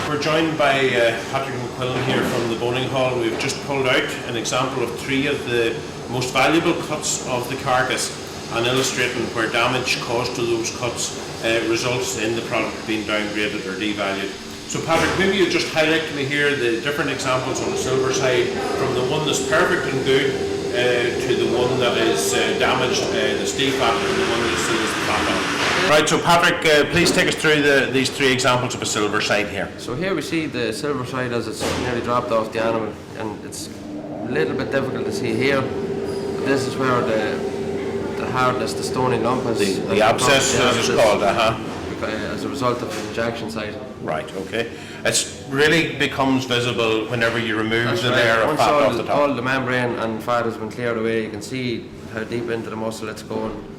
We're joined by Patrick McQuillan here from the Boning Hall. We've just pulled out an example of 3 of the most valuable cuts of the carcass and illustrating where damage caused to those cuts results in the product being downgraded or devalued. So Patrick, maybe you just highlight to me here the different examples on the silver side, from the one that's perfect and good to the one that is damaged, that's defatted, and the one that still is fat on. Right, so Patrick, please take us through these 3 examples of a silver side here. So here we see the silver side as it's nearly dropped off the animal, and it's a little bit difficult to see here. But this is where the hardness, the stony lump has... The abscess, as it's called, as a result of the injection site. Right, okay. It really becomes visible whenever you remove the layer of fat off the top. All the membrane and fat has been cleared away, you can see how deep into the muscle it's going.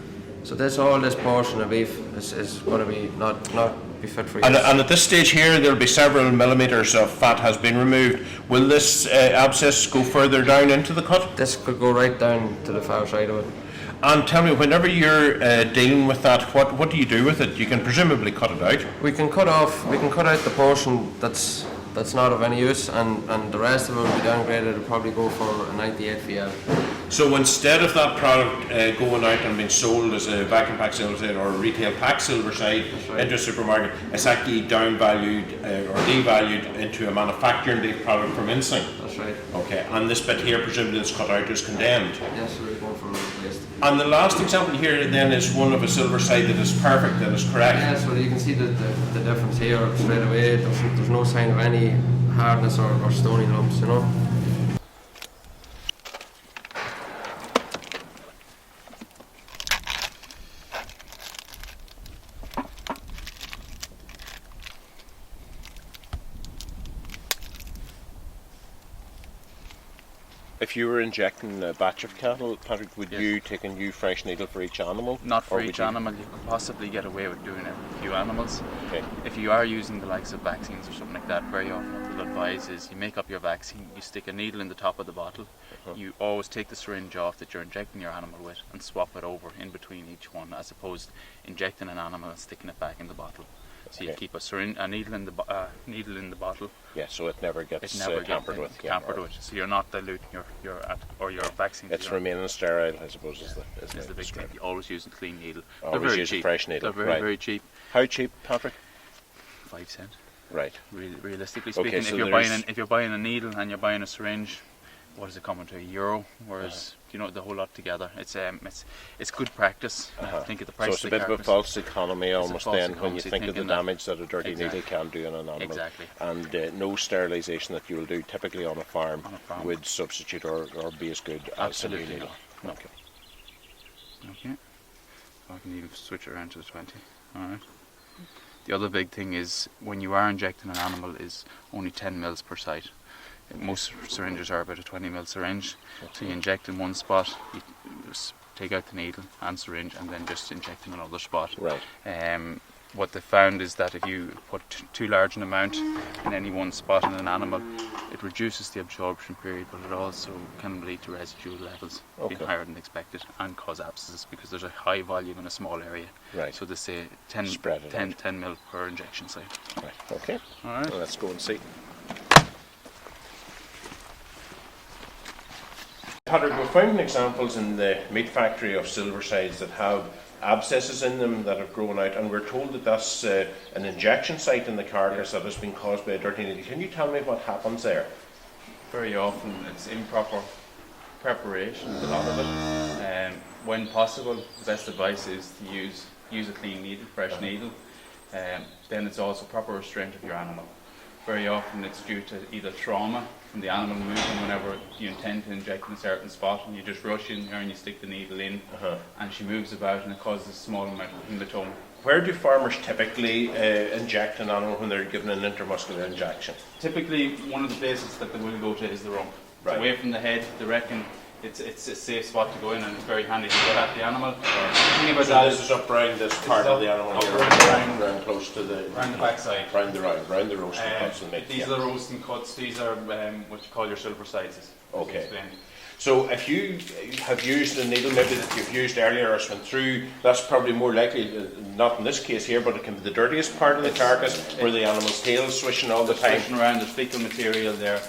So all this portion of beef is going to be not be fit for use. And at this stage here, there'll be several millimetres of fat has been removed. Will this abscess go further down into the cut? This could go right down to the far side of it. And tell me, whenever you're dealing with that, what do you do with it? You can presumably cut it out. We can cut out the portion that's not of any use, and the rest of it will be downgraded. It'll probably go for a 98 VL. So instead of that product going out and being sold as a vacuum pack silver side or a retail pack silver side into a supermarket, it's actually downvalued or devalued into a manufacturing date product from Insync. That's right. Okay, and this bit here, presumably that's cut out, is condemned. Yes, we're going for replaced. And the last example here then is one of a silver side that is perfect, that is correct. Yes, well you can see the difference here straight away. There's no sign of any hardness or stony lumps, you know. If you were injecting a batch of cattle, Patrick, would you take a new fresh needle for each animal? Not for each animal. You could possibly get away with doing it with a few animals. Okay. If you are using the likes of vaccines or something like that, very often what they'll advise is you make up your vaccine, you stick a needle in the top of the bottle, you always take the syringe off that you're injecting your animal with and swap it over in between each one, as opposed to injecting an animal and sticking it back in the bottle. So you keep a needle in the bottle. Yeah, so it never gets tampered with. Tampered with. So you're not diluting your vaccine. It's remaining sterile, I suppose, is the big thing. You always use a clean needle. Always use a fresh needle. They're very, very cheap. How cheap, Patrick? 5 cents. Right. Realistically speaking, Okay, so if you're buying a needle and you're buying a syringe, what is it coming to, €1? Whereas the whole lot together, it's good practice. Think of the price. So it's a bit of a false economy almost then when you think of the damage that a dirty needle can do in an animal. Exactly. And no sterilisation that you will do typically on a farm would substitute or be as good as a new needle. No. Okay. So I can even switch it around to the 20. Alright. The other big thing is when you are injecting an animal is only 10 mils per site. Most syringes are about a 20 ml syringe, so you inject in one spot, you take out the needle and syringe, and then just inject in another spot. Right. What they found is that if you put too large an amount in any one spot in an animal, it reduces the absorption period, but it also can lead to residual levels being higher than expected and cause abscesses because there's a high volume in a small area. Right. So they say 10 ml per injection site. Right. Okay. All right. Well, let's go and see. Patrick, we're finding examples in the meat factory of silver sides that have abscesses in them that have grown out, and we're told that that's an injection site in the carcass that has been caused by a dirty needle. Can you tell me what happens there? Very often it's improper preparation, a lot of it. When possible, the best advice is to use a clean needle, fresh needle. Then it's also proper restraint of your animal. Very often it's due to either trauma from the animal moving whenever you intend to inject in a certain spot, and you just rush in there and you stick the needle in, and she moves about and it causes a small amount of hematoma. Where do farmers typically inject an animal when they're given an intramuscular injection? Typically, one of the places that they will go to is the rump. Right. Away from the head, they reckon it's a safe spot to go in, and it's very handy to get at the animal. The thing about that this is up around this part of the animal here, around close to the backside, round the roasting cuts and meat. These are the roasting cuts. These are what you call your silver sizes. Okay. So if you have used a needle maybe that you've used earlier or went through, that's probably more likely, not in this case here, but it can be the dirtiest part of the carcass where the animal's tail is swishing all the time. Swishing around, there's fecal material there.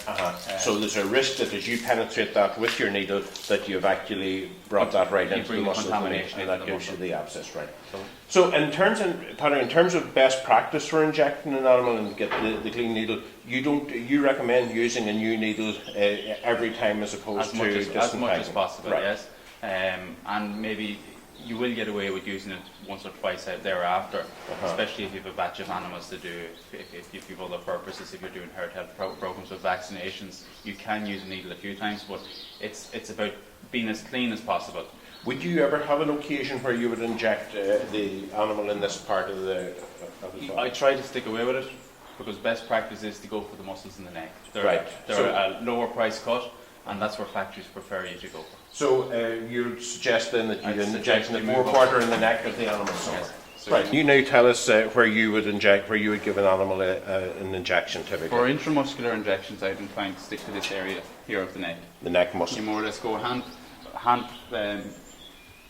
So there's a risk that as you penetrate that with your needle, that you've actually brought that right into the muscle contamination and that gives you the abscess, right? So in terms of best practice for injecting an animal and get the clean needle, you recommend using a new needle every time as opposed to as much as possible, right. yes. And maybe you will get away with using it once or twice out thereafter, especially if you have a batch of animals to do, if you have other purposes, if you're doing herd health programs with vaccinations, you can use a needle a few times, but it's about being as clean as possible. Would you ever have an occasion where you would inject the animal in this part of the body? I try to stick away with it because best practice is to go for the muscles in the neck. They're a lower price cut, and that's where factories prefer you to go for. So you're suggesting that you inject the forequarter in the neck of the animal somewhere? Yes. So right. You now tell us where you would give an animal an injection typically. For intramuscular injections, I'd incline to stick to this area here of the neck. The neck muscle. You more or less go hand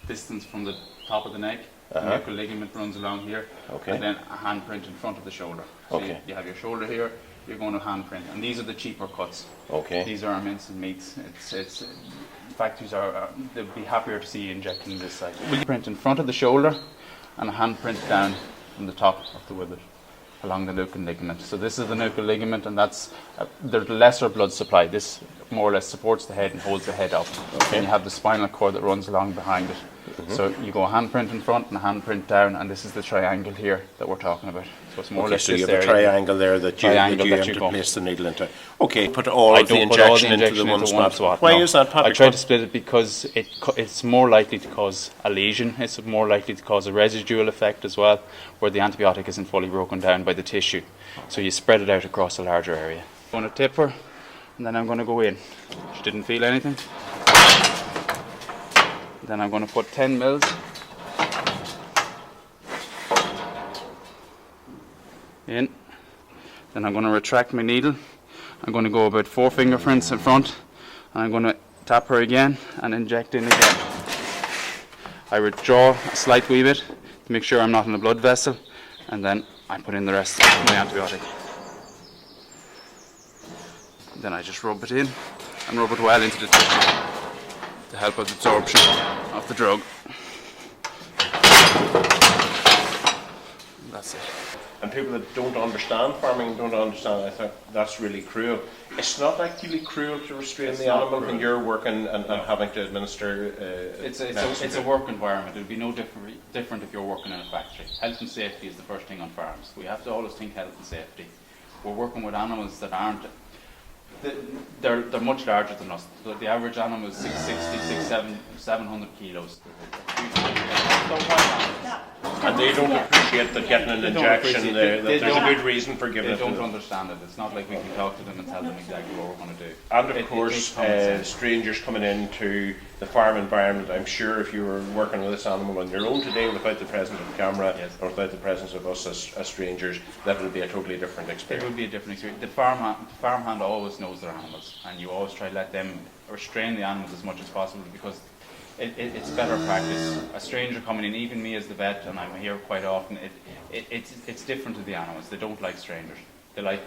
distance from the top of the neck. The nuchal ligament runs along here, and then a handprint in front of the shoulder. So you have your shoulder here, you're going to handprint, and these are the cheaper cuts. These are our mince and meats. Factories they'd be happier to see you injecting this side. We'll print in front of the shoulder and a handprint down from the top of the withers along the nuchal ligament. So this is the nuchal ligament, and there's lesser blood supply. This more or less supports the head and holds the head up. And you have the spinal cord that runs along behind it. So you go a handprint in front and a handprint down, and this is the triangle here that we're talking about. So it's more or less so this you have area. a triangle there that you aim to place the needle into. Put all of the injection into the one spot. Why is that, Patrick? I try to split it because it's more likely to cause a lesion. It's more likely to cause a residual effect as well, where the antibiotic isn't fully broken down by the tissue. So you spread it out across a larger area. I'm going to tip her, and then I'm going to go in. She didn't feel anything. Then I'm going to put 10 mils in. Then I'm going to retract my needle. I'm going to go about 4 fingerprints in front, and I'm going to tap her again and inject in again. I withdraw a slight wee bit to make sure I'm not in a blood vessel, and then I put in the rest of my antibiotic. Then I just rub it in and rub it well into the tissue to help with absorption of the drug. That's it. And people that don't understand farming don't understand. I think that's really cruel. It's not actually cruel to restrain the animal when you're working and having to administer. It's a work environment. It would be no different if you're working in a factory. Health and safety is the first thing on farms. We have to always think health and safety. We're working with animals that aren't. They're much larger than us. The average animal is 660, 700 kilos. And they don't appreciate that getting an injection, there's a good reason for giving it to them. They don't understand it. It's not like we can talk to them and tell them exactly what we're going to do. And of course, strangers coming into the farm environment, I'm sure if you were working with this animal on your own today without the presence of the camera or without the presence of us as strangers, that would be a totally different experience. It would be a different experience. The farmhand always knows their animals, and you always try to let them restrain the animals as much as possible because it's better practice. A stranger coming in, even me as the vet, and I'm here quite often, it's different to the animals. They don't like strangers. They're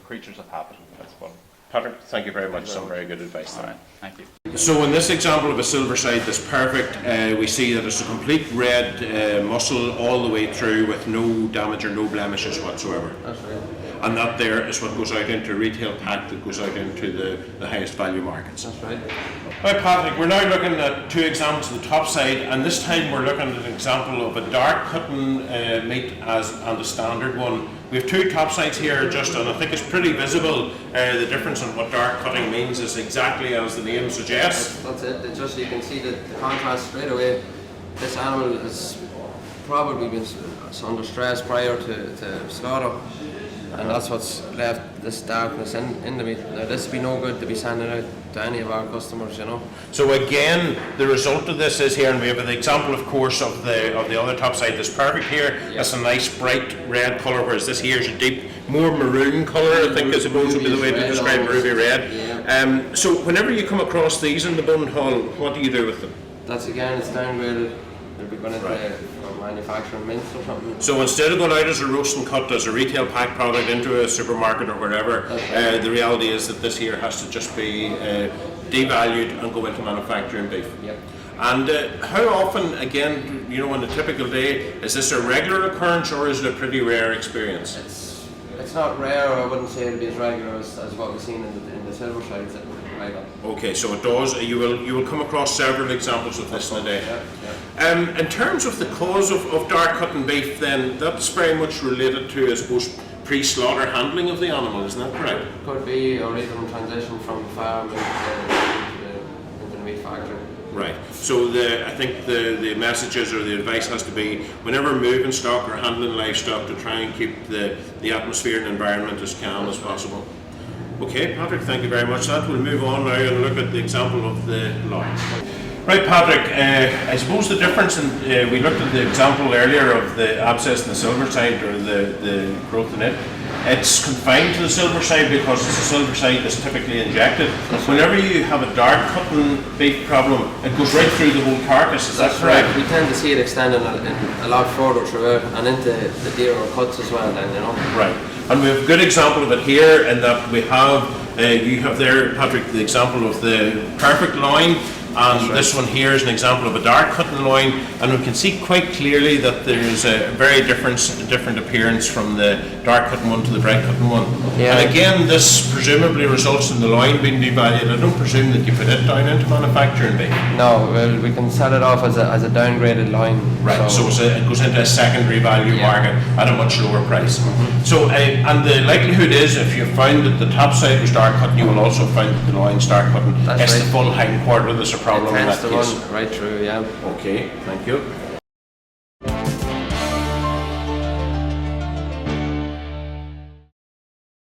creatures of habit. That's what. Patrick, thank you very much. Some very good advice there. All right, thank you. So in this example of a silver side that's perfect, we see that it's a complete red muscle all the way through with no damage or no blemishes whatsoever. That's right. And that there is what goes out into retail pack that goes out into the highest value markets. That's right. Right, Patrick, we're now looking at 2 examples of the top side, and this time we're looking at an example of a dark cutting meat and a standard one. We have 2 top sides here, and I think it's pretty visible. The difference in what dark cutting means is exactly as the name suggests. That's it. You can see the contrast straight away. This animal has probably been under stress prior to slaughter. and that's what's left this darkness in the meat. Now this would be no good to be sending out to any of our customers, you know. So again, the result of this is here, and we have the example, of course, of the other top side that's perfect here. Yeah. That's a nice bright red colour, whereas this here is a deep, more maroon colour, I think, I suppose would be the way to describe ruby red. Yeah. So whenever you come across these in the bone hall, what do you do with them? That's again, it's downgraded. They'll be going into manufacturing mints or something. So instead of going out as a roast and cut as a retail pack product into a supermarket or wherever, the reality is that this here has to just be devalued and go into manufacturing beef. Yep. And how often, again, you know, on a typical day, is this a regular occurrence or is it a pretty rare experience? It's not rare, I wouldn't say it'd be as regular as what we've seen in the silver sides. Okay, so it does. You will come across several examples of this in a day. Yeah. In terms of the cause of dark cutting beef, then that's very much related to, I suppose, pre-slaughter handling of the animal. Isn't that correct? Could be, or even transition from the farm into the meat factory. Right. So I think the messages or the advice has to be, whenever moving stock or handling livestock, to try and keep the atmosphere and environment as calm as possible. Okay, Patrick, thank you very much for that. We'll move on now and look at the example of the loin. Right, Patrick, I suppose the difference in, we looked at the example earlier of the abscess in the silver side, or the growth in it. It's confined to the silver side because it's a silver side that's typically injected. Whenever you have a dark cutting beef problem, it goes right through the whole carcass, is that correct? We tend to see it extending a lot further throughout and into the deer or cuts as well then, you know. Right. And we have a good example of it here in that we have, you have there, Patrick, the example of the perfect loin, and this one here is an example of a dark cutting loin, and we can see quite clearly that there is a very different appearance from the dark cutting one to the bright cutting one. Yeah. And again, this presumably results in the loin being devalued. I don't presume that you put it down into manufacturing beef. No, well, we can sell it off as a downgraded loin. Right, so it goes into a secondary value market at a much lower price. So, and the likelihood is, if you found that the top side was dark cutting, you will also find that the loin's dark cutting. That's it's right. the full hind quarter that's a problem in It tends that to case. run right through, yeah. Okay, thank you.